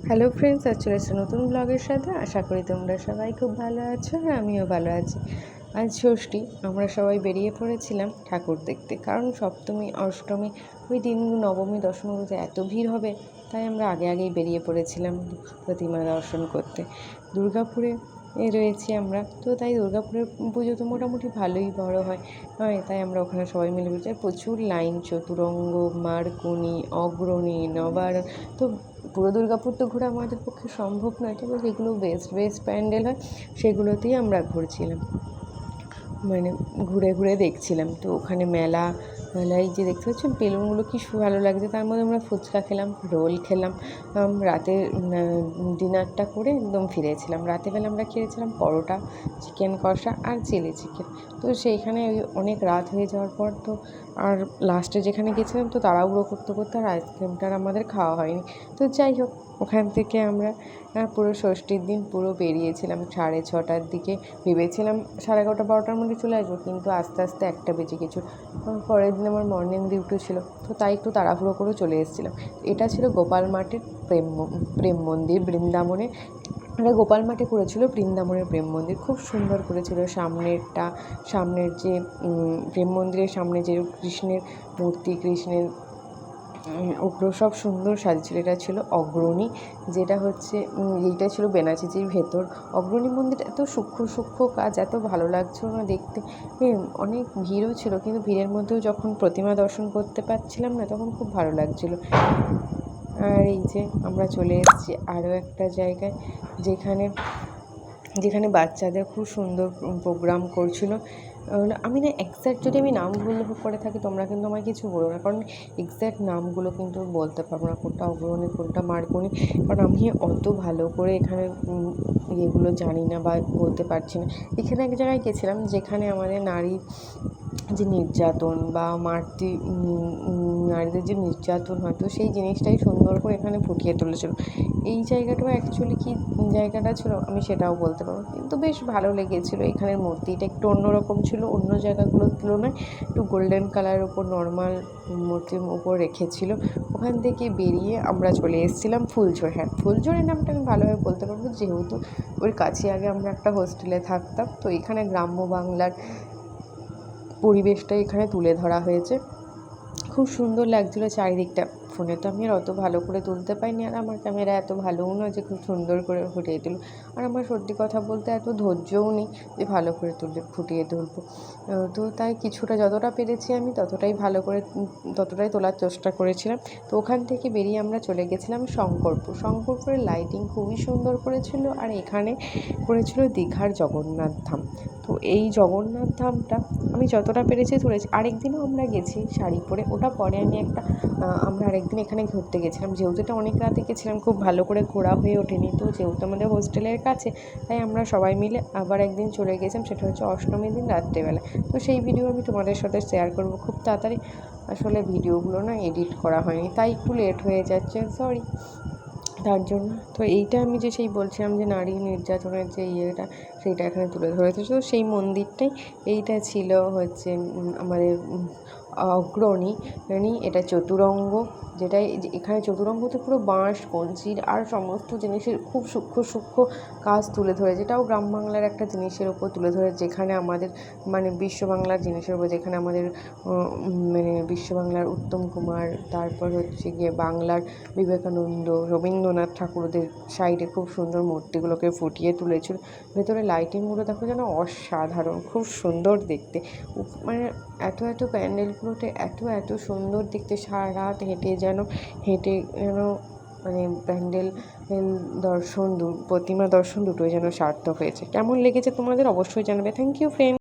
Hello friends, চলে এসেছি নতুন ব্লগের সাথে। আশা করি তোমরা সবাই খুব ভালো আছো। হ্যাঁ, আমিও ভালো আছি। আজ ষষ্ঠী, আমরা সবাই বেরিয়ে পড়েছিলাম ঠাকুর দেখতে, কারণ সপ্তমী অষ্টমী ওই দিনগুলো, নবমী দশমীতে এত ভিড় হবে, তাই আমরা আগেই বেরিয়ে পড়েছিলাম প্রতিমা দর্শন করতে। দুর্গাপুরে রয়েছি আমরা, তো তাই দুর্গাপুরের পুজো তো মোটামুটি ভালোই বড় হয়, তাই আমরা ওখানে সবাই মিলে যাই। প্রচুর লাইন, চতুরঙ্গ, মারকুনি, অগ্রণী, নবারণ। তো পুরো দুর্গাপুর তো ঘোরা আমাদের পক্ষে সম্ভব নয়, তবে যেগুলো বেস্ট প্যান্ডেল হয় সেগুলোতেই আমরা ঘুরছিলাম, মানে ঘুরে ঘুরে দেখছিলাম। তো ওখানে মেলায় যে দেখতে পাচ্ছেন বেলুনগুলো কি ভালো লাগছে, তার মধ্যে আমরা ফুচকা খেলাম, রোল খেলাম, রাতে ডিনারটা করে একদম ফিরেছিলাম। রাতেবেলা আমরা খেয়েছিলাম পরোটা, চিকেন কষা আর চিলি চিকেন। তো সেইখানে অনেক রাত হয়ে যাওয়ার পর তো আর লাস্টে যেখানে গেছিলাম তো তাড়াহুড়ো করতে করতে আর আইসক্রিমটা আর আমাদের খাওয়া হয়নি। তো যাই হোক, ওখান থেকে আমরা পুরো ষষ্ঠীর দিন পুরো বেরিয়েছিলাম 6:30টার দিকে। ভেবেছিলাম 11:30-12টার মধ্যে চলে আসবো, কিন্তু আস্তে আস্তে 1টা বেজে গেছে। পরের দিন আমার মর্নিং ডিউটি ছিল, তো তাই একটু তাড়াহুড়ো করে চলে এসেছিলাম। এটা ছিল গোপাল মাঠের প্রেম মন্দির, বৃন্দাবনে। এটা গোপাল মাঠে করেছিল বৃন্দাবনের প্রেম মন্দির, খুব সুন্দর করেছিল। সামনের যে প্রেম মন্দিরের সামনে যে কৃষ্ণের মূর্তি, কৃষ্ণের ওগুলো সব সুন্দর সাজিয়েছিল। এটা ছিল অগ্রণী, যেটা হচ্ছে এইটা ছিল বেনাচিজির ভেতর। অগ্রণী মন্দির এত সূক্ষ্ম কাজ, এত ভালো লাগছিল না দেখতে। অনেক ভিড়ও ছিল, কিন্তু ভিড়ের মধ্যেও যখন প্রতিমা দর্শন করতে পারছিলাম না, তখন খুব ভালো লাগছিল। আর এই যে আমরা চলে এসেছি আরও একটা জায়গায়, যেখানে বাচ্চাদের খুব সুন্দর প্রোগ্রাম করছিল। আমি না এক্স্যাক্ট, যদি আমি নাম ভুল করে থাকি তোমরা কিন্তু আমায় কিছু বলো না, কারণ এক্স্যাক্ট নামগুলো কিন্তু বলতে পারবো না, কোনটা অগ্রণী কোনটা মার্কনি, কারণ আমি অত ভালো করে এখানে ইয়েগুলো জানি না বা বলতে পারছি না। এখানে এক জায়গায় গেছিলাম যেখানে আমাদের নারীর যে নির্যাতন বা নারীদের যে নির্যাতন হয়, তো সেই জিনিসটাই সুন্দর করে এখানে ফুটিয়ে তুলেছিল। এই জায়গাটাও অ্যাকচুয়ালি কী জায়গাটা ছিল আমি সেটাও বলতে পারবো, কিন্তু বেশ ভালো লেগেছিলো। এখানের মূর্তিটা একটু অন্যরকম ছিল, অন্য জায়গাগুলোর তুলনায় একটু গোল্ডেন কালারের ওপর নর্মাল মূর্তির ওপর রেখেছিল। ওখান থেকে বেরিয়ে আমরা চলে এসেছিলাম ফুলঝোর। হ্যাঁ, ফুলঝোরের নামটা আমি ভালোভাবে বলতে পারবো, যেহেতু ওর কাছে আগে আমরা একটা হোস্টেলে থাকতাম। তো এখানে গ্রাম্য বাংলার পরিবেশটা এখানে তুলে ধরা হয়েছে, খুব সুন্দর লাগছিলো চারিদিকটা। ফোনে তো আমি আর অত ভালো করে তুলতে পারিনি, আর আমার ক্যামেরা এত ভালোও নয় যে খুব সুন্দর করে ফুটিয়ে তুলব, আর আমার সত্যি কথা বলতে এত ধৈর্যও নেই যে ভালো করে ফুটিয়ে তুলব। তো তাই কিছুটা যতটা পেরেছি আমি ততটাই তোলার চেষ্টা করেছিলাম। তো ওখান থেকে বেরিয়ে আমরা চলে গেছিলাম শঙ্করপুরের লাইটিং খুবই সুন্দর করেছিল, আর এখানে করেছিল দীঘার জগন্নাথ ধাম। তো এই জগন্নাথ ধামটা আমি যতটা পেরেছি তুলেছি। আরেকদিনও আমরা গেছি শাড়ি পরে, ওটা পরে আমরা আরেকদিন এখানে ঘুরতে গেছিলাম। যেহেতু এটা অনেক রাতে গেছিলাম, খুব ভালো করে ঘোরা হয়ে ওঠেনি। তো যেহেতু আমাদের হোস্টেলের কাছে, তাই আমরা সবাই মিলে আবার একদিন চলে গেছিলাম, সেটা হচ্ছে অষ্টমীর দিন রাত্রেবেলা। তো সেই ভিডিও আমি তোমাদের সাথে শেয়ার করবো খুব তাড়াতাড়ি। আসলে ভিডিওগুলো না এডিট করা হয়নি, তাই একটু লেট হয়ে যাচ্ছে, সরি তার জন্য। তো এইটা আমি যে সেই বলছিলাম যে নারী নির্যাতনের যে সেইটা এখানে তুলে ধরেছে। তো সেই মন্দিরটাই এইটা ছিল হচ্ছে আমাদের অগ্রণী। এটা চতুরঙ্গ, যেটাই এখানে চতুরঙ্গতে পুরো বাঁশ, কঞ্চির আর সমস্ত জিনিসের খুব সূক্ষ্ম কাজ তুলে ধরে, যেটাও গ্রাম বাংলার একটা জিনিসের ওপর তুলে ধরে, যেখানে আমাদের মানে বিশ্ব বাংলার জিনিসের উপর, যেখানে আমাদের মানে বিশ্ব বাংলার উত্তম কুমার, তারপর হচ্ছে গিয়ে বাংলার বিবেকানন্দ, রবীন্দ্রনাথ ঠাকুরদের সাইডে খুব সুন্দর মূর্তিগুলোকে ফুটিয়ে তুলেছিল। ভেতরে লাইটিংগুলো দেখো যেন অসাধারণ, খুব সুন্দর দেখতে। মানে এত প্যান্ডেলগুলোতে এত সুন্দর দেখতে, সারা রাত হেঁটে যেন মানে প্যান্ডেল দর্শন, প্রতিমা দর্শন দুটোই যেন সার্থক হয়েছে। কেমন লেগেছে তোমাদের অবশ্যই জানাবে। Thank you friend.